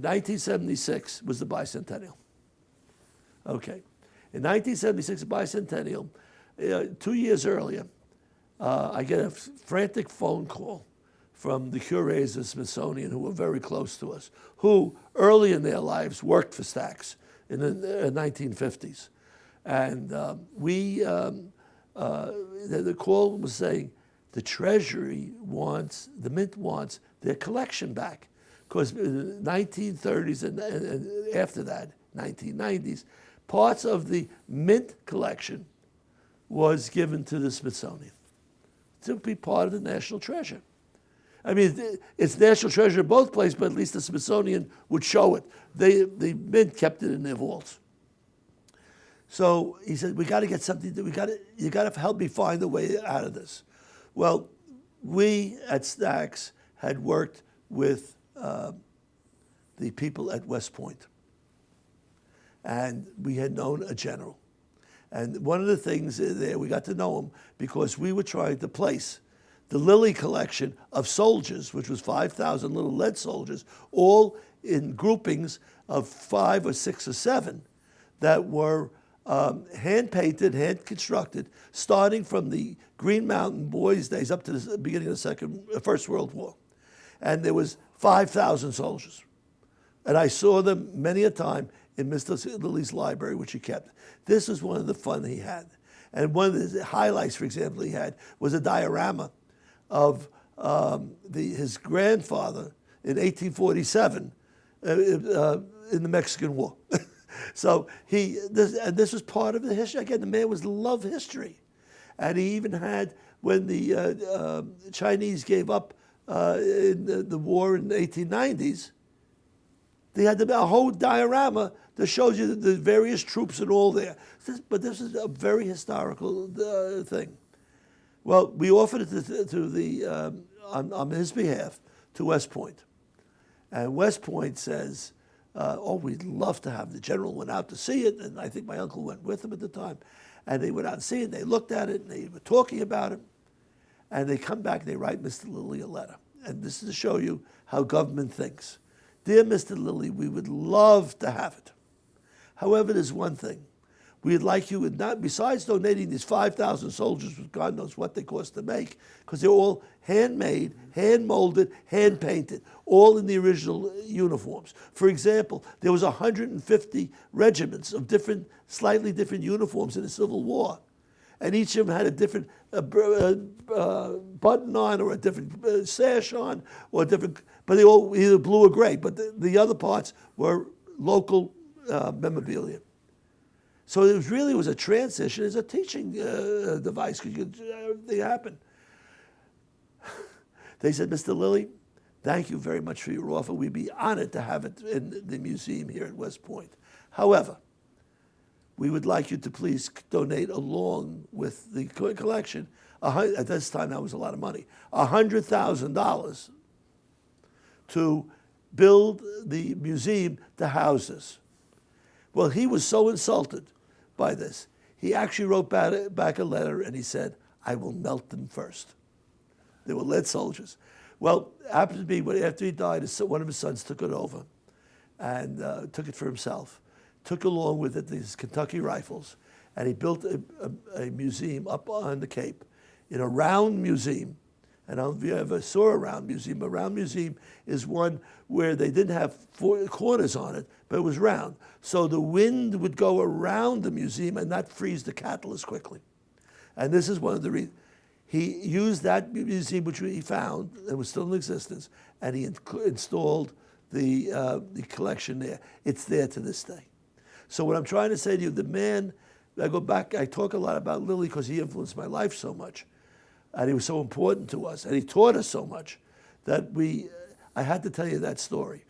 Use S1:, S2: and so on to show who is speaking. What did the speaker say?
S1: 1976 was the bicentennial. Okay. In 1976, the bicentennial, 2 years earlier, I get a frantic phone call from the curators of Smithsonian, who were very close to us, who early in their lives worked for Stax in the 1950s. And the call was saying, the Treasury wants, the Mint wants their collection back. Because in the 1930s and after that, 1990s, parts of the Mint collection was given to the Smithsonian to be part of the national treasure. I mean, it's national treasure in both places, but at least the Smithsonian would show it. The Mint kept it in their vaults. So he said, we got to get something, you got to help me find a way out of this. Well, we at Stax had worked with the people at West Point. And we had known a general. And one of the things there, we got to know him because we were trying to place the Lilly collection of soldiers, which was 5,000 little lead soldiers, all in groupings of 5 or 6 or 7 that were hand-painted, hand-constructed, starting from the Green Mountain Boys days up to the beginning of the First World War. And there was 5,000 soldiers. And I saw them many a time in Mr. Lilly's library, which he kept. This was one of the fun he had. And one of the highlights, for example, he had was a diorama of his grandfather in 1847 in the Mexican War. So this was part of the history. Again, the man loved history. And he even had, when the Chinese gave up in the war in the 1890s, they had a whole diorama that shows you the various troops and all there. But this is a very historical thing. Well, we offered it to the, on his behalf, to West Point. And West Point says, oh, we'd love to have. The general went out to see it, and I think my uncle went with him at the time. And they went out to see it, and they looked at it, and they were talking about it. And they come back, and they write Mr. Lilly a letter. And this is to show you how government thinks. Dear Mr. Lilly, we would love to have it. However, there's one thing. We'd like you, besides donating these 5,000 soldiers, with God knows what they cost to make, because they're all handmade, hand-molded, hand-painted, all in the original uniforms. For example, there was 150 regiments of slightly different uniforms in the Civil War. And each of them had a different button on or a different sash on or a different, but they all either blue or gray. But the other parts were local memorabilia. So it was a transition, as a teaching device, because they happen. They said, Mr. Lilly, thank you very much for your offer. We'd be honored to have it in the museum here at West Point. However, we would like you to please donate along with the collection, at this time that was a lot of money, $100,000 to build the museum to house this. Well, he was so insulted by this. He actually wrote back a letter and he said, I will melt them first. They were lead soldiers. Well, it happened to be, after he died, one of his sons took it over and took it for himself. Took along with it these Kentucky rifles, and he built a museum up on the Cape, in a round museum. And I don't know if you ever saw a round museum. A round museum is one where they didn't have 4 corners on it, but it was round. So the wind would go around the museum and not freeze the cattle as quickly. And this is one of the reasons. He used that museum, which he found, and was still in existence, and he installed the collection there. It's there to this day. So what I'm trying to say to you, the man, I go back, I talk a lot about Lilly because he influenced my life so much. And he was so important to us. And he taught us so much that I had to tell you that story.